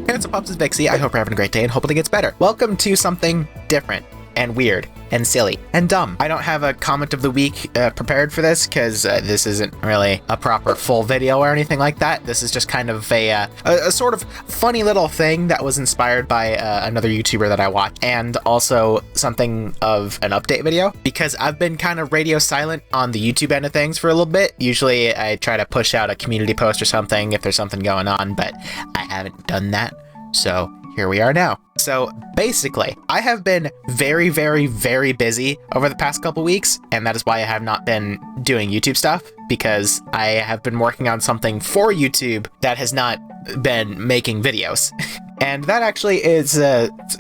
Hey, what's up, Pops? It's Vixie. I hope you're having a great day and hopefully it gets better. Welcome to something different and weird and silly and dumb. I don't have a comment of the week prepared for this because this isn't really a proper full video or anything like that. This is just kind of a sort of funny little thing that was inspired by another YouTuber that I watch, and also something of an update video because I've been kind of radio silent on the YouTube end of things for a little bit. Usually I try to push out a community post or something if there's something going on, but I haven't done that. So here we are now. So basically, I have been very, very, very busy over the past couple weeks, and that is why I have not been doing YouTube stuff, because I have been working on something for YouTube that has not been making videos. And that actually is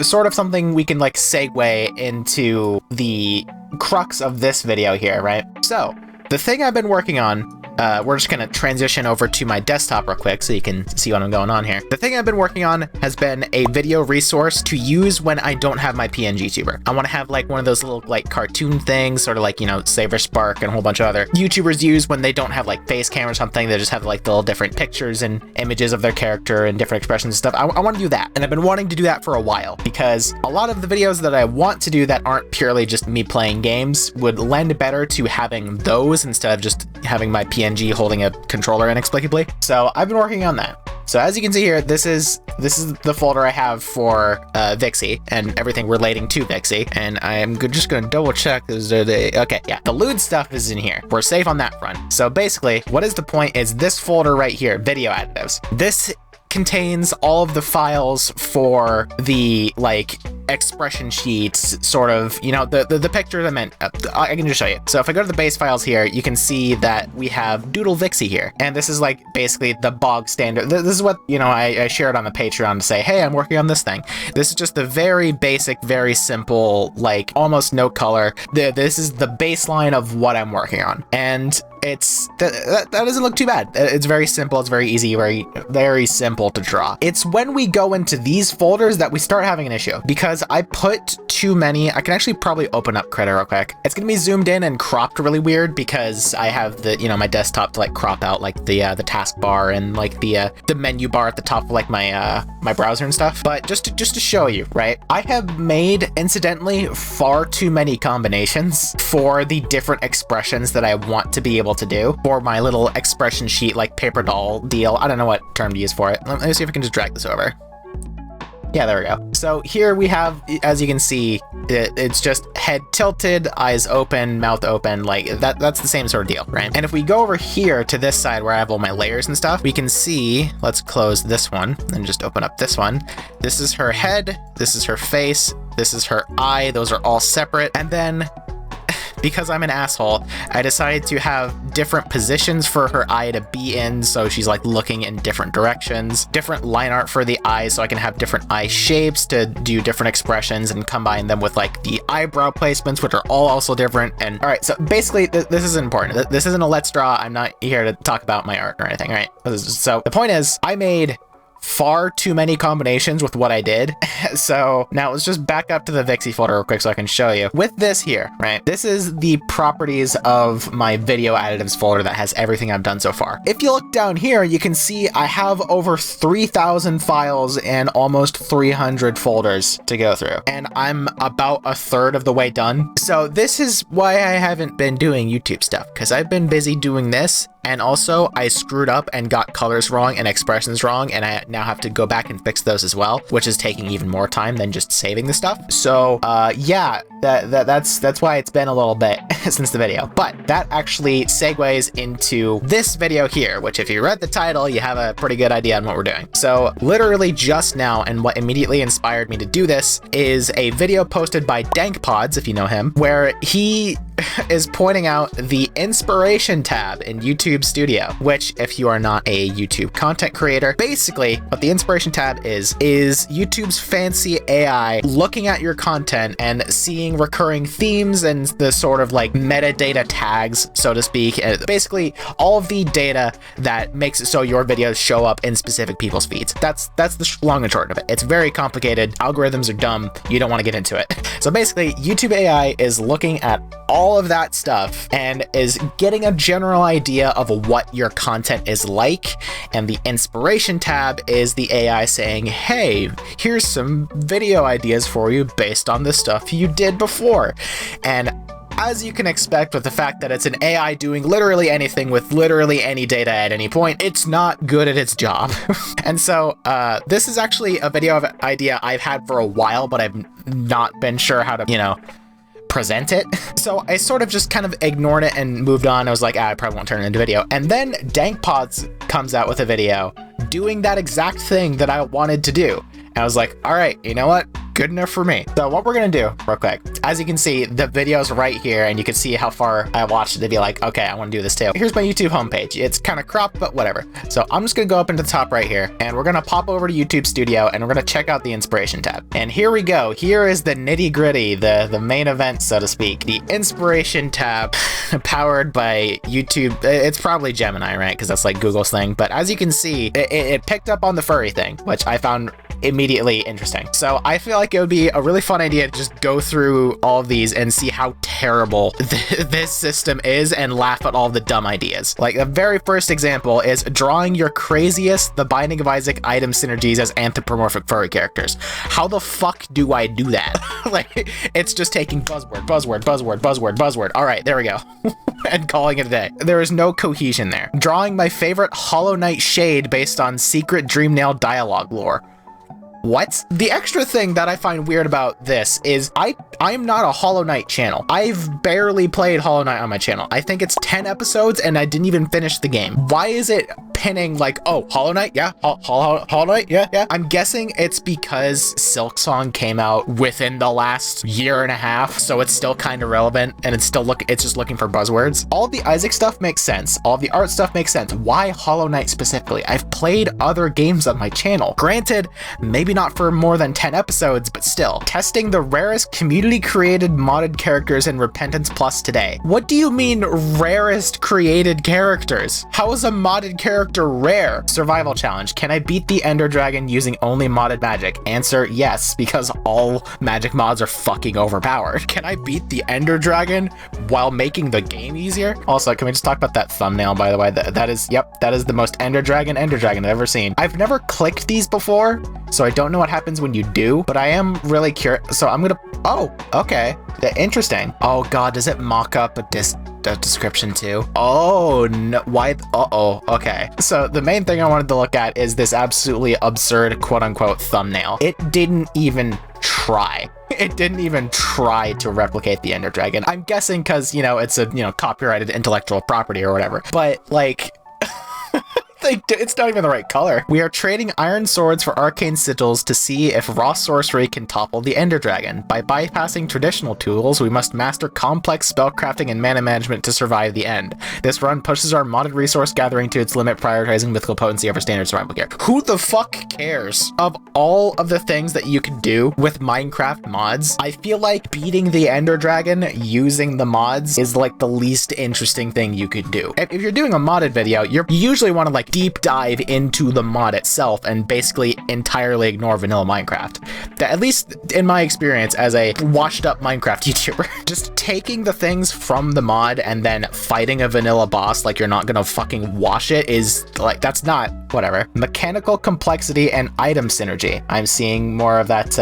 sort of something we can like segue into the crux of this video here, right? So the thing I've been working on, we're just going to transition over to my desktop real quick so you can see what I'm going on here. The thing I've been working on has been a video resource to use when I don't have my pngtuber. I want to have like one of those little like cartoon things, sort of like, you know, Saver Spark and a whole bunch of other YouTubers use when they don't have like face cam or something. They just have like the little different pictures and images of their character and different expressions and stuff. I want to do that. And I've been wanting to do that for a while because a lot of the videos that I want to do that aren't purely just me playing games would lend better to having those instead of just having my PNG holding a controller inexplicably. So I've been working on that. So as you can see here, this is the folder I have for Vixie and everything relating to Vixie. And I am just going to double check. Okay, yeah, the lewd stuff is in here. We're safe on that front. So basically, what is the point is this folder right here, video additives. This contains all of the files for the like expression sheets, sort of, you know, the pictures I meant. I can just show you. So if I go to the base files here, you can see that we have Doodle Vixie here. And this is like basically the bog standard. This is what, you know, I shared on the Patreon to say, hey, I'm working on this thing. This is just the very basic, very simple, like almost no color. This is the baseline of what I'm working on. And that doesn't look too bad. It's very simple. It's very easy, very simple to draw. It's when we go into these folders that we start having an issue because I put too many. I can actually probably open up Critter real quick. It's gonna be zoomed in and cropped really weird because I have the, you know, my desktop to like crop out like the taskbar and like the menu bar at the top of like my my browser and stuff. But just to show you, right? I have made incidentally far too many combinations for the different expressions that I want to be able to do for my little expression sheet like paper doll deal. I don't know what term to use for it. Let me see if I can just drag this over. Yeah, there we go. So here we have, as you can see, it's just head tilted, eyes open, mouth open, like that's the same sort of deal, right? And if we go over here to this side where I have all my layers and stuff, we can see, let's close this one and just open up this one. This is her head, this is her face, this is her eye, those are all separate. And then because I'm an asshole, I decided to have different positions for her eye to be in, so she's like looking in different directions, different line art for the eyes, so I can have different eye shapes to do different expressions and combine them with like the eyebrow placements, which are all also different. And all right, so basically this is important. This isn't a let's draw. I'm not here to talk about my art or anything, right? So the point is, I made far too many combinations with what I did. So now let's just back up to the Vixie folder real quick so I can show you. With this here, right? This is the properties of my video additives folder that has everything I've done so far. If you look down here, you can see I have over 3,000 files and almost 300 folders to go through. And I'm about a third of the way done. So this is why I haven't been doing YouTube stuff, because I've been busy doing this. And also I screwed up and got colors wrong and expressions wrong, and I now have to go back and fix those as well, which is taking even more time than just saving the stuff. So yeah, that's why it's been a little bit since the video. But that actually segues into this video here, which if you read the title, you have a pretty good idea on what we're doing. So literally just now, and what immediately inspired me to do this is a video posted by DankPods, if you know him, where he is pointing out the inspiration tab in YouTube Studio, which if you are not a YouTube content creator, basically what the inspiration tab is YouTube's fancy AI looking at your content and seeing recurring themes and the sort of like metadata tags, so to speak. Basically all of the data that makes it so your videos show up in specific people's feeds. That's the long and short of it. It's very complicated. Algorithms are dumb. You don't want to get into it. So basically YouTube AI is looking at all of of that stuff and is getting a general idea of what your content is like. And the inspiration tab is the AI saying, hey, here's some video ideas for you based on the stuff you did before. And as you can expect, with the fact that it's an AI doing literally anything with literally any data at any point, it's not good at its job. And so this is actually a video idea I've had for a while, but I've not been sure how to, you know, present it. So I sort of just kind of ignored it and moved on. I was like, I probably won't turn it into video. And then Dankpods comes out with a video doing that exact thing that I wanted to do. And I was like, all right, you know what? Good enough for me. So what we're gonna do real quick, as you can see, the video's right here and you can see how far I watched it to be like, okay, I want to do this too. Here's my YouTube homepage. It's kind of cropped, but whatever. So I'm just gonna go up into the top right here and we're gonna pop over to YouTube Studio and we're gonna check out the inspiration tab. And here we go. Here is the nitty gritty, the main event, so to speak. The inspiration tab powered by YouTube. It's probably Gemini, right? Because that's like Google's thing. But as you can see, it picked up on the furry thing, which I found immediately interesting. So I feel like it would be a really fun idea to just go through all of these and see how terrible this system is and laugh at all the dumb ideas. Like the very first example is drawing your craziest The Binding of Isaac item synergies as anthropomorphic furry characters. How the fuck do I do that? Like it's just taking buzzword, buzzword, buzzword, buzzword, buzzword. All right, there we go. And calling it a day. There is no cohesion there. Drawing my favorite Hollow Knight shade based on secret Dreamnail dialogue lore. What? The extra thing that I find weird about this is I'm not a Hollow Knight channel. I've barely played Hollow Knight on my channel. I think it's 10 episodes and I didn't even finish the game. Why is it pinning like, oh, Hollow Knight? Yeah, Hollow Knight? Yeah. I'm guessing it's because Silksong came out within the last year and a half, so it's still kind of relevant and it's just looking for buzzwords. All the Isaac stuff makes sense. All the art stuff makes sense. Why Hollow Knight specifically? I've played other games on my channel. Granted, maybe not for more than 10 episodes, but still. Testing the rarest community-created modded characters in Repentance Plus today. What do you mean rarest created characters? How is a modded character rare? Survival challenge. Can I beat the Ender Dragon using only modded magic? Answer, yes, because all magic mods are fucking overpowered. Can I beat the Ender Dragon while making the game easier? Also, can we just talk about that thumbnail, by the way? That is the most Ender Dragon I've ever seen. I've never clicked these before, so I don't know what happens when you do, but I am really curious. So I'm gonna, oh, okay. Interesting. Oh God, does it mock up a description too? Oh no, why? Uh-oh, okay. So the main thing I wanted to look at is this absolutely absurd quote unquote thumbnail. It didn't even try. It didn't even try to replicate the Ender Dragon. I'm guessing because, you know, it's a, you know, copyrighted intellectual property or whatever, but like, it's not even the right color. We are trading iron swords for arcane sigils to see if raw sorcery can topple the Ender Dragon. By bypassing traditional tools, we must master complex spellcrafting and mana management to survive the end. This run pushes our modded resource gathering to its limit, prioritizing mythical potency over standard survival gear. Who the fuck cares? Of all of the things that you can do with Minecraft mods, I feel like beating the Ender Dragon using the mods is like the least interesting thing you could do. If you're doing a modded video, you usually want to like deep dive into the mod itself and basically entirely ignore vanilla Minecraft. At least in my experience as a washed up Minecraft YouTuber. Just taking the things from the mod and then fighting a vanilla boss like you're not gonna fucking wash it is like, that's not, whatever. Mechanical complexity and item synergy. I'm seeing more of that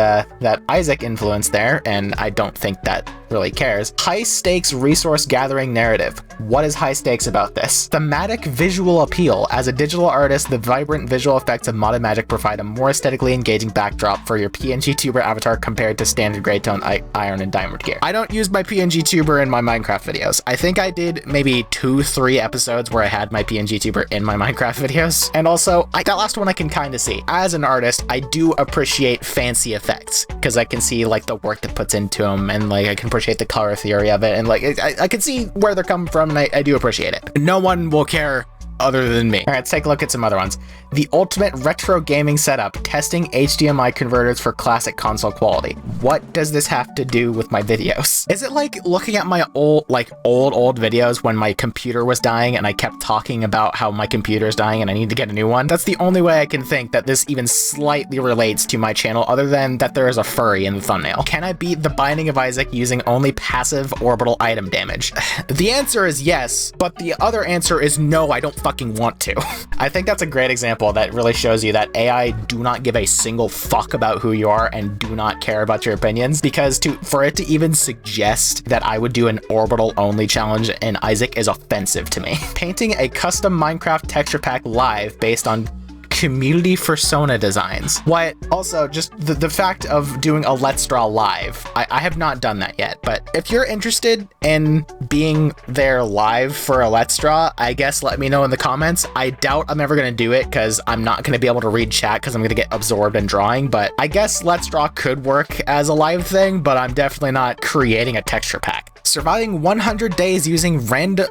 that Isaac influence there, and I don't think that really cares. High stakes resource gathering narrative. What is high stakes about this? Thematic visual appeal. As a digital artist, the vibrant visual effects of modded magic provide a more aesthetically engaging backdrop for your pngtuber avatar compared to standard gray tone iron and diamond gear. I don't use my pngtuber in my Minecraft videos. I think I did maybe 2-3 episodes where I had my pngtuber in my Minecraft videos, and also that last one I can kind of see. As an artist, I do appreciate fancy effects because I can see like the work that puts into them, and like I can appreciate the color theory of it, and like I can see where they're coming from, and I do appreciate it. No one will care other than me. All right, let's take a look at some other ones. The ultimate retro gaming setup, testing HDMI converters for classic console quality. What does this have to do with my videos? Is it like looking at my old videos when my computer was dying and I kept talking about how my computer is dying and I need to get a new one? That's the only way I can think that this even slightly relates to my channel, other than that there is a furry in the thumbnail. Can I beat the Binding of Isaac using only passive orbital item damage? The answer is yes, but the other answer is no, I don't fucking want to. I think that's a great example that really shows you that AI do not give a single fuck about who you are and do not care about your opinions, because for it to even suggest that I would do an orbital only challenge in Isaac is offensive to me. Painting a custom Minecraft texture pack live based on community persona designs. What? Also, just the fact of doing a Let's Draw live. I have not done that yet, but if you're interested in being there live for a Let's Draw, I guess let me know in the comments. I doubt I'm ever going to do it because I'm not going to be able to read chat because I'm going to get absorbed in drawing, but I guess Let's Draw could work as a live thing, but I'm definitely not creating a texture pack. Surviving 100 days using random...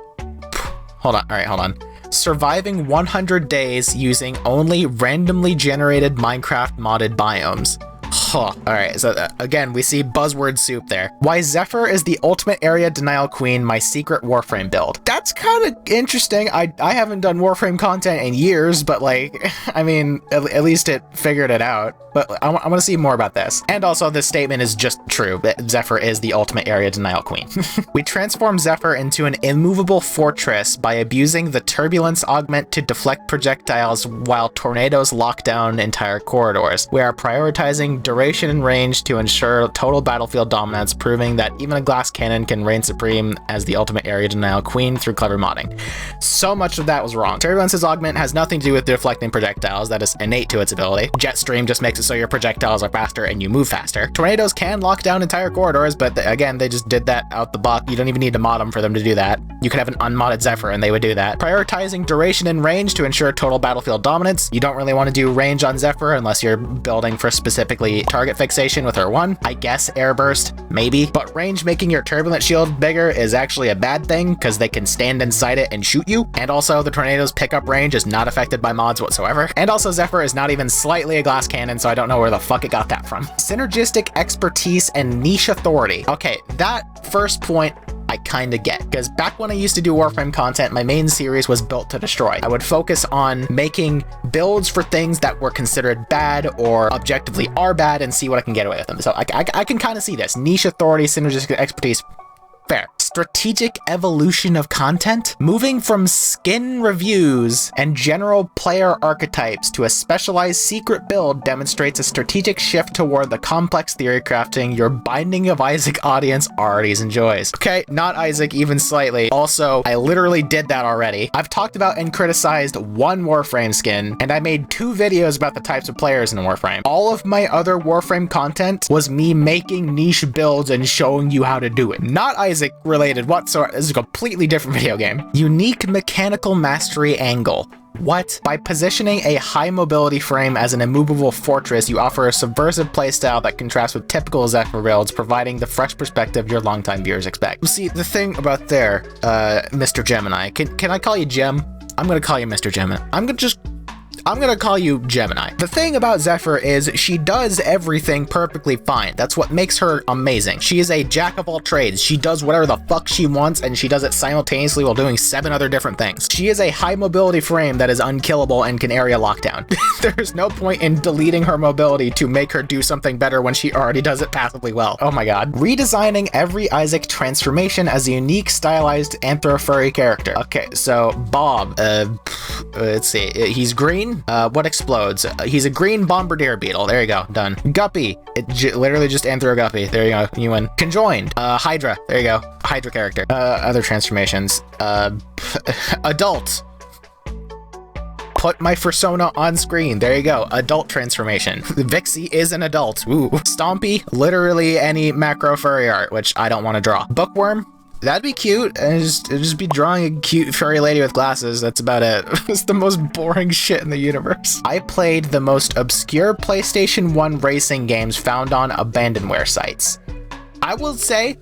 Hold on. All right, hold on. Surviving 100 days using only randomly generated Minecraft modded biomes. Huh. Alright, so again, we see buzzword soup there. Why Zephyr is the ultimate area denial queen, my secret Warframe build. That's kind of interesting. I haven't done Warframe content in years, but like, I mean, at least it figured it out. But I want to see more about this. And also, this statement is just true, that Zephyr is the ultimate area denial queen. We transform Zephyr into an immovable fortress by abusing the turbulence augment to deflect projectiles while tornadoes lock down entire corridors. We are prioritizing duration and range to ensure total battlefield dominance, proving that even a glass cannon can reign supreme as the ultimate area denial queen through clever modding. So much of that was wrong. Turbulence's augment has nothing to do with deflecting projectiles. That is innate to its ability. Jetstream just makes it so your projectiles are faster and you move faster. Tornadoes can lock down entire corridors, but again, they just did that out the box. You don't even need to mod them for them to do that. You could have an unmodded Zephyr and they would do that. Prioritizing duration and range to ensure total battlefield dominance. You don't really want to do range on Zephyr unless you're building for specifically target fixation with her one. I guess air burst, maybe. But range making your turbulent shield bigger is actually a bad thing because they can stand inside it and shoot you. And also the tornadoes pickup range is not affected by mods whatsoever. And also Zephyr is not even slightly a glass cannon, so I don't know where the fuck it got that from. Synergistic expertise and niche authority. Okay, that first point I kinda get, because back when I used to do Warframe content, my main series was Built to Destroy. I would focus on making builds for things that were considered bad or objectively are bad and see what I can get away with them. So I can kind of see this. Niche authority, synergistic expertise, fair. Strategic evolution of content? Moving from skin reviews and general player archetypes to a specialized secret build demonstrates a strategic shift toward the complex theory crafting your Binding of Isaac audience already enjoys. Okay, not Isaac even slightly. Also, I literally did that already. I've talked about and criticized one Warframe skin, and I made 2 videos about the types of players in Warframe. All of my other Warframe content was me making niche builds and showing you how to do it. Not Isaac related whatsoever. This is a completely different video game. Unique mechanical mastery angle. What? By positioning a high mobility frame as an immovable fortress, you offer a subversive playstyle that contrasts with typical Zephyr builds, providing the fresh perspective your longtime viewers expect. See, the thing about there, Mr. Gemini, can I call you Gem? I'm gonna call you Mr. Gemini. I'm gonna call you Gemini. The thing about Zephyr is she does everything perfectly fine. That's what makes her amazing. She is a jack of all trades. She does whatever the fuck she wants, and she does it simultaneously while doing 7 other different things. She is a high mobility frame that is unkillable and can area lockdown. There's no point in deleting her mobility to make her do something better when she already does it passively well. Oh my god. Redesigning every Isaac transformation as a unique stylized anthro-furry character. Okay, so Bob, let's see, he's green. What explodes? He's a green bombardier beetle. There you go. Done. Guppy. Literally just anthro guppy. There you go. You win. Conjoined. Hydra. There you go. Hydra character. Other transformations. Adult. Put my persona on screen. There you go. Adult transformation. Vixie is an adult. Ooh. Stompy. Literally any macro furry art, which I don't want to draw. Bookworm. That'd be cute, and just be drawing a cute furry lady with glasses. That's about it. It's the most boring shit in the universe. I played the most obscure PlayStation 1 racing games found on abandonware sites. I will say,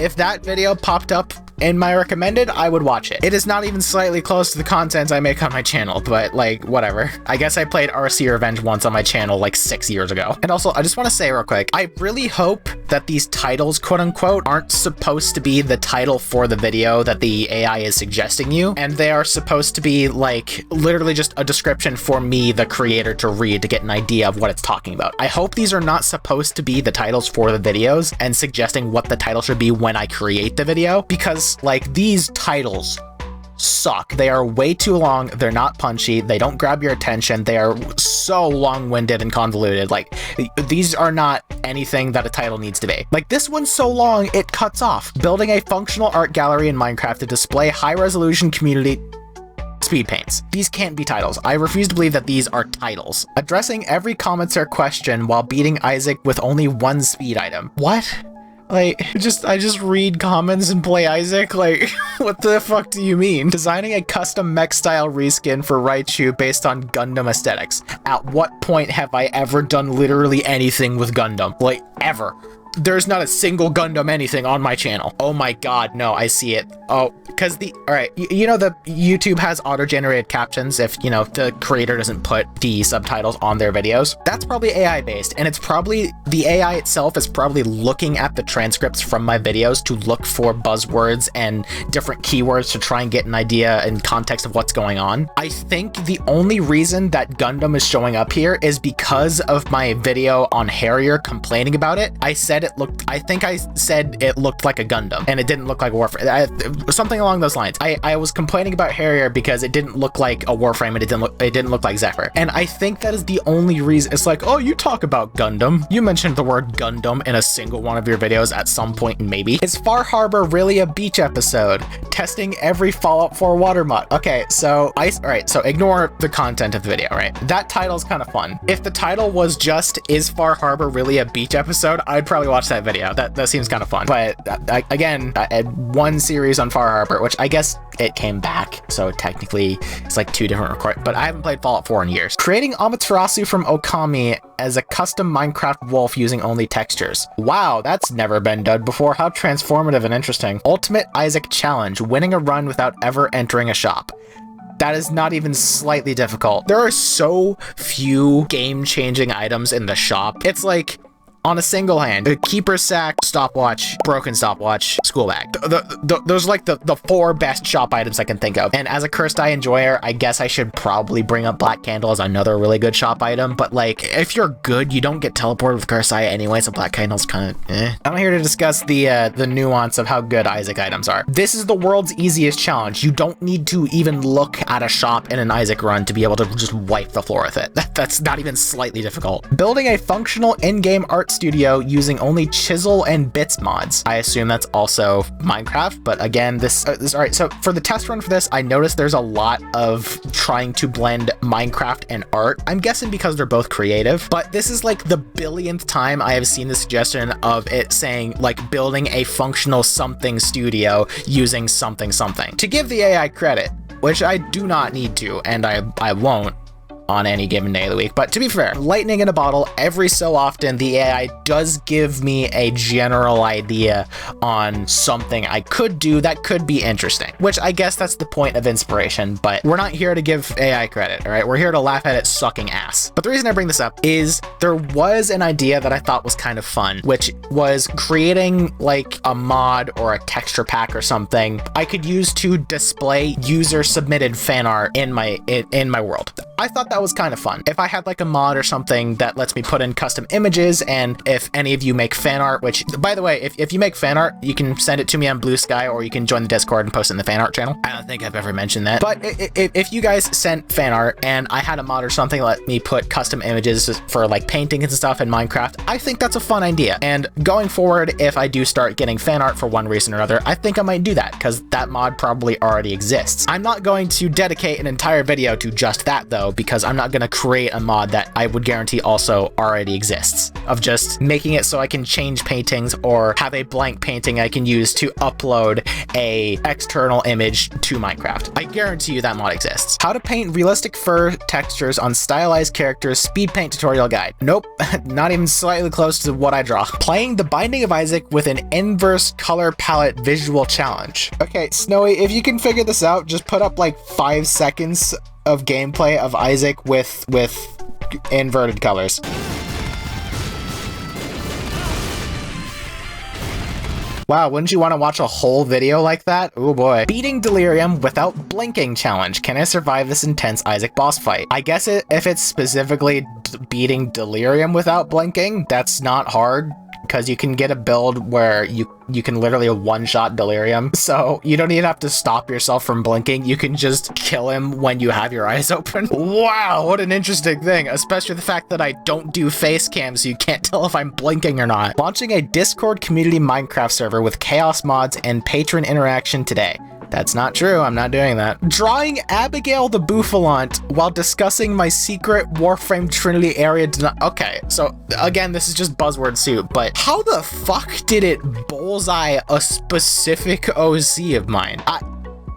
if that video popped up in my recommended, I would watch it. It is not even slightly close to the content I make on my channel, but like, whatever. I guess I played RC Revenge once on my channel like 6 years ago. And also, I just want to say real quick, I really hope that these titles, quote unquote, aren't supposed to be the title for the video that the AI is suggesting you, and they are supposed to be like literally just a description for me, the creator, to read to get an idea of what it's talking about. I hope these are not supposed to be the titles for the videos and suggesting what the title should be when I create the video, because like these titles suck. They are way too long. They're not punchy. They don't grab your attention. They are so long-winded and convoluted. Like, these are not anything that a title needs to be. Like, this one's so long, it cuts off. Building a functional art gallery in Minecraft to display high-resolution community speed paints. These can't be titles. I refuse to believe that these are titles. Addressing every commenter question while beating Isaac with only one speed item. What? Like, I just read comments and play Isaac? Like, what the fuck do you mean? Designing a custom mech style reskin for Raichu based on Gundam aesthetics. At what point have I ever done literally anything with Gundam? Like, ever. There's not a single Gundam anything on my channel. Oh my god, no, I see it. Oh, because alright, you know the YouTube has auto-generated captions if, you know, the creator doesn't put the subtitles on their videos. That's probably AI based, and it's probably, the AI itself is probably looking at the transcripts from my videos to look for buzzwords and different keywords to try and get an idea and context of what's going on. I think the only reason that Gundam is showing up here is because of my video on Harrier complaining about it. I said I think I said it looked like a Gundam and it didn't look like a Warframe. Something along those lines. I was complaining about Harrier because it didn't look like a Warframe and it didn't look like Zephyr. And I think that is the only reason. It's like, oh, you talk about Gundam. You mentioned the word Gundam in a single one of your videos at some point, maybe. Is Far Harbor really a beach episode? Testing every Fallout 4 water mod. Okay, so alright, so ignore the content of the video, right? That title's kind of fun. If the title was just, is Far Harbor really a beach episode? I'd probably watch that video. That seems kind of fun. But again, I had one series on Far Harbor, which I guess it came back, so technically it's like 2 different recordings, but I haven't played Fallout 4 in years. Creating Amaterasu from Okami as a custom Minecraft wolf using only textures. Wow, that's never been done before. How transformative and interesting. Ultimate Isaac challenge, winning a run without ever entering a shop. That is not even slightly difficult. There are so few game-changing items in the shop. It's like, on a single hand, a keeper sack, stopwatch, broken stopwatch, school bag. Those are like the 4 best shop items I can think of. And as a Cursed Eye enjoyer, I guess I should probably bring up Black Candle as another really good shop item. But like, if you're good, you don't get teleported with Cursed Eye anyway, so Black Candle's kind of eh. I'm here to discuss the nuance of how good Isaac items are. This is the world's easiest challenge. You don't need to even look at a shop in an Isaac run to be able to just wipe the floor with it. That's not even slightly difficult. Building a functional in-game art studio using only chisel and bits mods. I assume that's also Minecraft, but again, this all right. So for the test run for this, I noticed there's a lot of trying to blend Minecraft and art. I'm guessing because they're both creative, but this is like the billionth time I have seen the suggestion of it saying like building a functional something studio using something something. To give the AI credit, which I do not need to, and I won't on any given day of the week. But to be fair, lightning in a bottle, every so often the AI does give me a general idea on something I could do that could be interesting, which I guess that's the point of inspiration, but we're not here to give AI credit, all right? We're here to laugh at it sucking ass. But the reason I bring this up is there was an idea that I thought was kind of fun, which was creating like a mod or a texture pack or something I could use to display user submitted fan art in my world. I thought that was kind of fun. If I had like a mod or something that lets me put in custom images, and if any of you make fan art, which by the way, if you make fan art, you can send it to me on Blue Sky, or you can join the Discord and post it in the fan art channel. I don't think I've ever mentioned that, but if you guys sent fan art and I had a mod or something that let me put custom images for like paintings and stuff in Minecraft, I think that's a fun idea. And going forward, if I do start getting fan art for one reason or another, I think I might do that because that mod probably already exists. I'm not going to dedicate an entire video to just that though, though, because I'm not gonna create a mod that I would guarantee also already exists, of just making it so I can change paintings or have a blank painting I can use to upload a external image to Minecraft. I guarantee you that mod exists. How to paint realistic fur textures on stylized characters, speed paint tutorial guide. Nope, not even slightly close to what I draw. Playing The Binding of Isaac with an inverse color palette visual challenge. Okay, Snowy, if you can figure this out, just put up like 5 seconds of gameplay of Isaac with inverted colors. Wow, wouldn't you want to watch a whole video like that? Oh boy. Beating Delirium without blinking challenge. Can I survive this intense Isaac boss fight? I guess if it's specifically beating Delirium without blinking, that's not hard, because you can get a build where you can literally one-shot Delirium, so you don't even have to stop yourself from blinking. You can just kill him when you have your eyes open. Wow, what an interesting thing, especially the fact that I don't do face cam, so you can't tell if I'm blinking or not. Launching a Discord community Minecraft server with chaos mods and patron interaction today. That's not true, I'm not doing that. Drawing Abigail the Bouffalante while discussing my secret Warframe Trinity area. Okay, so again, this is just buzzword soup, but how the fuck did it bullseye a specific OC of mine?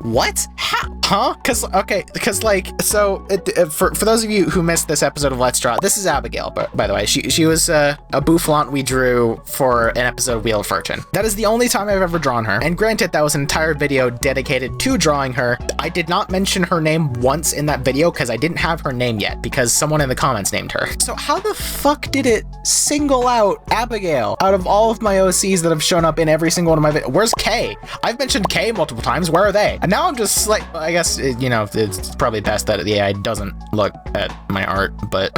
What? How? Huh? Because like, so for those of you who missed this episode of Let's Draw, this is Abigail, by the way. She was a boufflant we drew for an episode of Wheel of Fortune. That is the only time I've ever drawn her, and granted, that was an entire video dedicated to drawing her. I did not mention her name once in that video because I didn't have her name yet, because someone in the comments named her. So how the fuck did it single out Abigail out of all of my OCs that have shown up in every single one of my videos? Where's Kay? I've mentioned Kay multiple times. Where are they? And now I'm just like, I guess, you know, it's probably best that the AI doesn't look at my art, but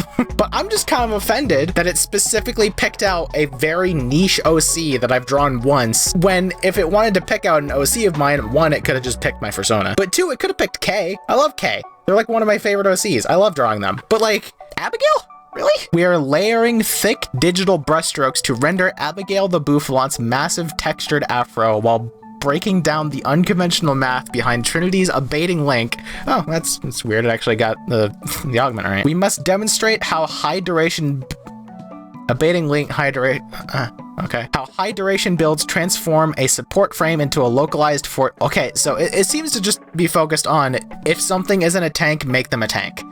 I'm just kind of offended that it specifically picked out a very niche OC that I've drawn once, when if it wanted to pick out an OC of mine, one, it could have just picked my persona, but two, it could have picked Kay. I love Kay. They're like one of my favorite OCs. I love drawing them, but like, Abigail? Really? We are layering thick digital brushstrokes to render Abigail the Bouffalante's massive textured afro while breaking down the unconventional math behind Trinity's abating link. Oh, that's weird. It actually got the augment right. We must demonstrate how high duration abating link okay. How high duration builds transform a support frame into a localized fort. Okay, so it seems to just be focused on if something isn't a tank, make them a tank,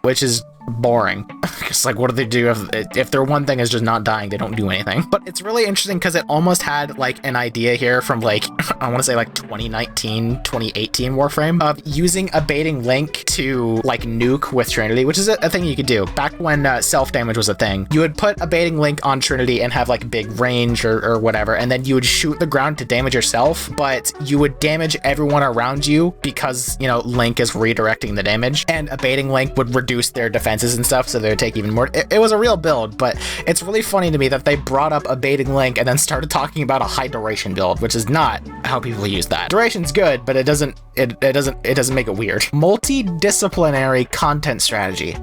which is boring. Because like, what do they do if their one thing is just not dying? They don't do anything. But it's really interesting because it almost had like an idea here from like, I want to say like 2019, 2018 Warframe of using abating link to like nuke with Trinity, which is a thing you could do. Back when self-damage was a thing, you would put abating link on Trinity and have like big range or whatever, and then you would shoot the ground to damage yourself, but you would damage everyone around you because, you know, link is redirecting the damage, and abating link would reduce their defenses and stuff, so they would take even more. It was a real build, but it's really funny to me that they brought up abating link and then started talking about a high duration build, which is not how people use that. Duration's good, but it doesn't make it weird. Multidisciplinary content strategy.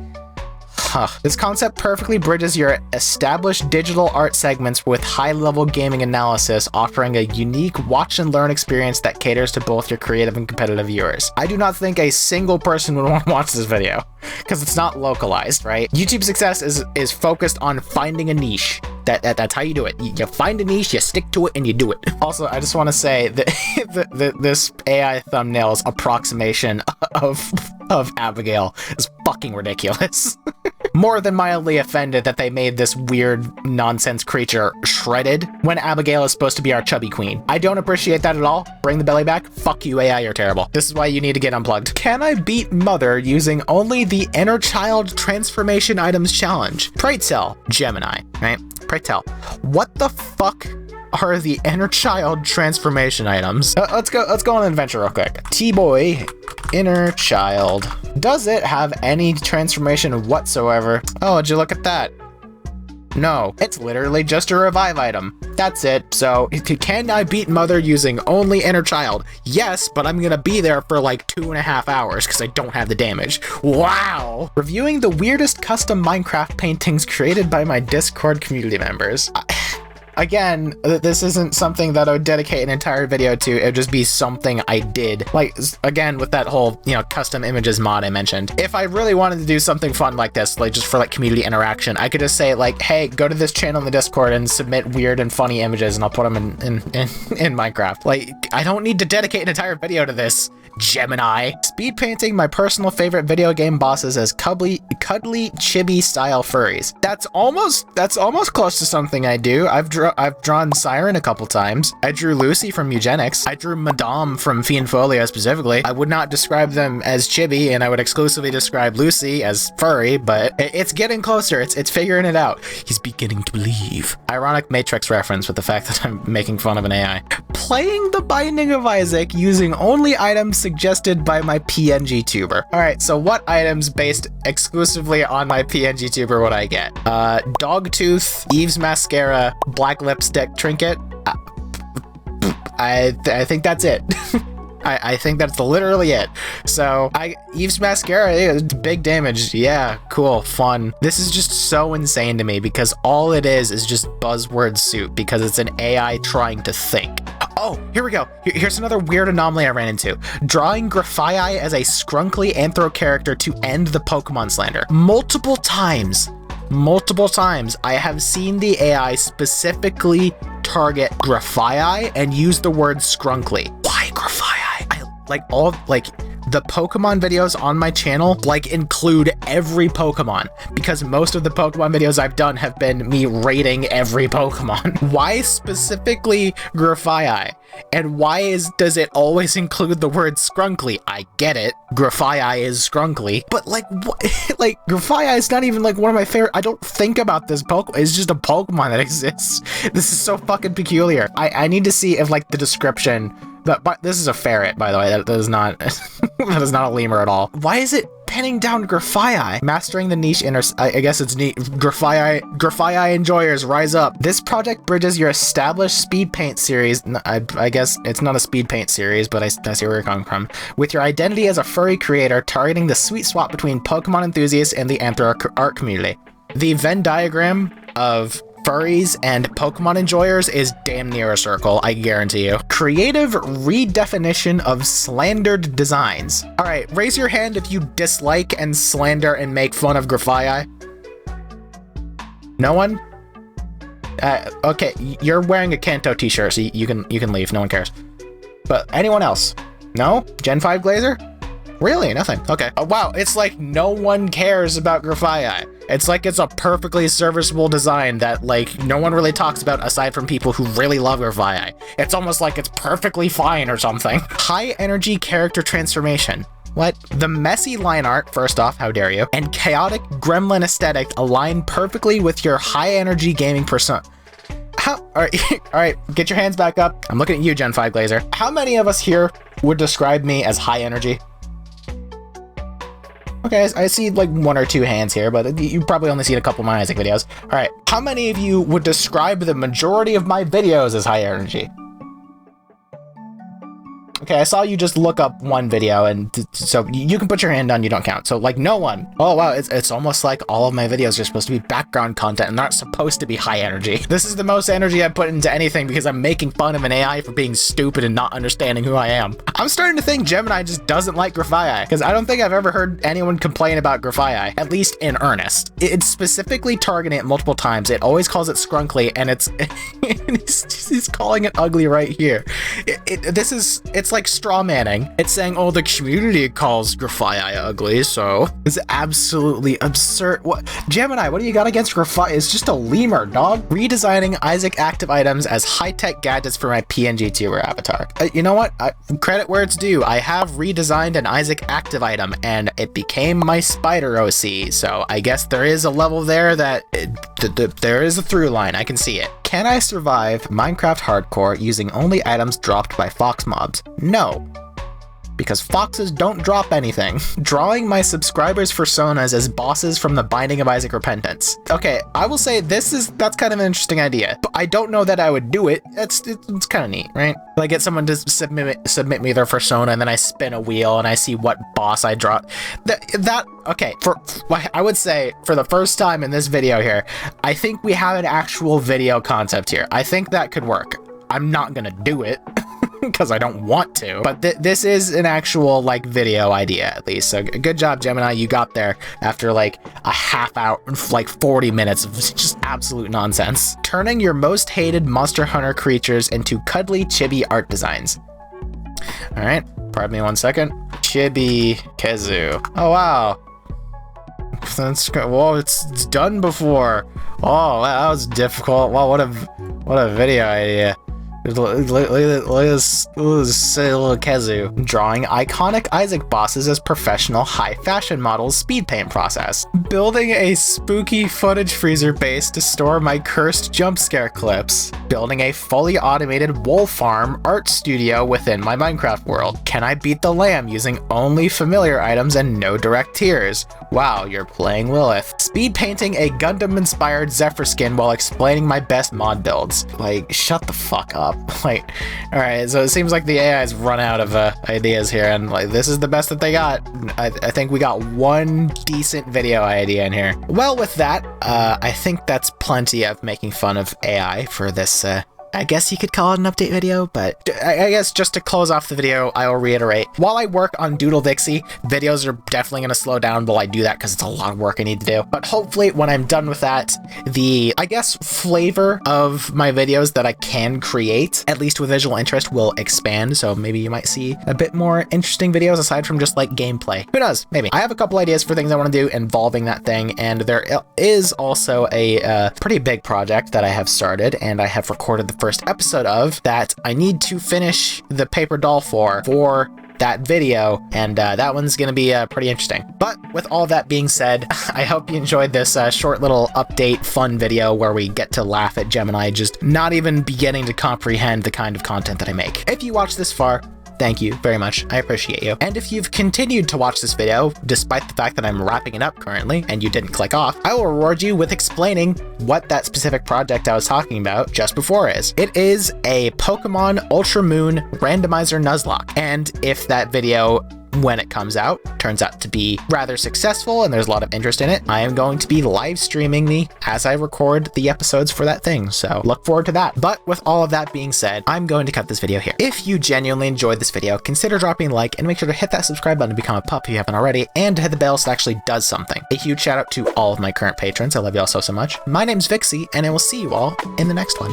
This concept perfectly bridges your established digital art segments with high-level gaming analysis, offering a unique watch and learn experience that caters to both your creative and competitive viewers. I do not think a single person would want to watch this video, because it's not localized, right? YouTube success is focused on finding a niche. That's how you do it. You find a niche, you stick to it, and you do it. Also, I just want to say that this AI thumbnail's approximation of Abigail is fucking ridiculous. More than mildly offended that they made this weird nonsense creature shredded when Abigail is supposed to be our chubby queen. I don't appreciate that at all. Bring the belly back. Fuck you, AI, you're terrible. This is why you need to get unplugged. Can I beat Mother using only the inner child transformation items challenge? Pray tell, Gemini, right? Pray tell, what the fuck are the inner child transformation items? Let's go on an adventure real quick. T-boy, inner child. Does it have any transformation whatsoever? Oh, would you look at that? No, it's literally just a revive item. That's it. So, can I beat Mother using only inner child? Yes, but I'm gonna be there for like 2.5 hours because I don't have the damage. Wow! Reviewing the weirdest custom Minecraft paintings created by my Discord community members. again, this isn't something that I would dedicate an entire video to. It would just be something I did. Like, again, with that whole, you know, custom images mod I mentioned. If I really wanted to do something fun like this, like just for like community interaction, I could just say like, hey, go to this channel in the Discord and submit weird and funny images and I'll put them in Minecraft. Like, I don't need to dedicate an entire video to this, Gemini. Speed painting my personal favorite video game bosses as cuddly chibi style furries. That's almost close to something I do. I've drawn Siren a couple times. I drew Lucy from Mewgenics. I drew Madame from Fiendfolio specifically. I would not describe them as chibi, and I would exclusively describe Lucy as furry, but it's getting closer. It's figuring it out. He's beginning to believe. Ironic Matrix reference with the fact that I'm making fun of an AI. Playing the Binding of Isaac using only items suggested by my pngtuber. All right, so what items based exclusively on my pngtuber would I get? Dogtooth, Eve's mascara, black lipstick trinket. I think that's it. I think that's literally it. So Eve's mascara, big damage. Yeah, cool, fun. This is just so insane to me because all it is just buzzword soup because it's an AI trying to think. Oh, here we go. Here's another weird anomaly I ran into. Drawing Grafii as a scrunkly anthro character to end the Pokemon slander. Multiple times, I have seen the AI specifically target Grafii and use the word scrunkly. Why Grafii? The Pokemon videos on my channel include every Pokemon because most of the Pokemon videos I've done have been me rating every Pokemon. Why specifically Grafii? And why does it always include the word scrunkly? I get it. Grafii is scrunkly, but Grafii is not even one of my favorite. I don't think about this Pokemon. It's just a Pokemon that exists. This is so fucking peculiar. I need to see if the description. But this is a ferret, by the way. That is not that is not a lemur at all. Why is it pinning down Grafii? Mastering the niche I guess it's neat. Grafii enjoyers, rise up. This project bridges your established speed paint series. I guess it's not a speed paint series, but I see where you're coming from. With your identity as a furry creator, targeting the sweet spot between Pokemon enthusiasts and the anthro art community. The Venn diagram of furries and Pokemon enjoyers is damn near a circle, I guarantee you. Creative redefinition of slandered designs. All right, raise your hand if you dislike and slander and make fun of Grafii. No one? Okay, you're wearing a Kanto t-shirt, so you can leave, no one cares. But anyone else? No? Gen 5 Glazer? Really? Nothing. Okay. Oh, wow. It's like no one cares about Grafii. It's like it's a perfectly serviceable design that no one really talks about aside from people who really love Grafii. It's almost like it's perfectly fine or something. High energy character transformation. What? The messy line art, first off, how dare you, and chaotic gremlin aesthetic align perfectly with your high energy gaming persona. All right, get your hands back up. I'm looking at you, Gen 5 Glazer. How many of us here would describe me as high energy? Okay, I see one or two hands here, but you probably only seen a couple of my Isaac videos. All right, how many of you would describe the majority of my videos as high energy? Okay, I saw you just look up one video, and so you can put your hand down, you don't count. So no one. Oh wow, it's almost like all of my videos are supposed to be background content and not supposed to be high energy. This is the most energy I put into anything because I'm making fun of an AI for being stupid and not understanding who I am. I'm starting to think Gemini just doesn't like Grafii because I don't think I've ever heard anyone complain about Grafii, at least in earnest. It's specifically targeting it multiple times. It always calls it scrunkly, and he's calling it ugly right here. It's like straw manning. It's saying, oh, the community calls Grafii ugly, so it's absolutely absurd. What, Gemini, what do you got against Grafii? It's just a lemur, dog. Redesigning Isaac active items as high-tech gadgets for my pngtuber avatar. You know what? Credit where it's due. I have redesigned an Isaac active item and it became my spider OC, so I guess there is a level there that there is a through line. I can see it. Can I survive Minecraft hardcore using only items dropped by fox mobs? No, because foxes don't drop anything. Drawing my subscribers' personas as bosses from The Binding of Isaac Repentance. Okay, I will say that's kind of an interesting idea, but I don't know that I would do it. It's kind of neat, right? I get someone to submit me their persona, and then I spin a wheel and I see what boss I draw. Okay, I would say for the first time in this video here, I think we have an actual video concept here. I think that could work. I'm not gonna do it because I don't want to, but this is an actual like video idea at least. So good job, Gemini. You got there after like a half hour, like 40 minutes of just absolute nonsense. Turning your most hated Monster Hunter creatures into cuddly chibi art designs. All right, pardon me 1 second. Chibi Kezu. Oh wow. That's good. Whoa, it's done before. Oh, that was difficult. Wow, what a video idea. Look at this little Kezu. Drawing iconic Isaac bosses as professional high fashion models speed paint process. Building a spooky footage freezer base to store my cursed jump scare clips. Building a fully automated wool farm art studio within my Minecraft world. Can I beat the lamb using only familiar items and no direct tears? Wow, you're playing Lilith. Speed painting a Gundam inspired Zephyr skin while explaining my best mod builds. Like, shut the fuck up. Like, alright, so it seems like the AI has run out of ideas here, and like this is the best that they got. I think we got one decent video idea in here. Well, with that, I think that's plenty of making fun of AI for this I guess you could call it an update video, but I guess just to close off the video, I will reiterate, while I work on Doodle Vixie, videos are definitely going to slow down while I do that because it's a lot of work I need to do. But hopefully when I'm done with that, the, I guess, flavor of my videos that I can create, at least with visual interest, will expand. So maybe you might see a bit more interesting videos aside from just like gameplay. Who knows? Maybe. I have a couple ideas for things I want to do involving that thing, and there is also a pretty big project that I have started and I have recorded the first episode of that I need to finish the paper doll for that video, and that one's gonna be pretty interesting. But with all that being said, I hope you enjoyed this short little update fun video where we get to laugh at Gemini just not even beginning to comprehend the kind of content that I make. If you watched this far, thank you very much. I appreciate you. And if you've continued to watch this video, despite the fact that I'm wrapping it up currently and you didn't click off, I will reward you with explaining what that specific project I was talking about just before is. It is a Pokemon Ultra Moon Randomizer Nuzlocke. And if that video, when it comes out, turns out to be rather successful and there's a lot of interest in it, I am going to be live streaming me as I record the episodes for that thing, so look forward to that. But with all of that being said, I'm going to cut this video here. If you genuinely enjoyed this video, consider dropping a like and make sure to hit that subscribe button to become a pup if you haven't already, and to hit the bell so it actually does something. A huge shout out to all of my current patrons. I love you all so much. My name's Vixie, and I will see you all in the next one.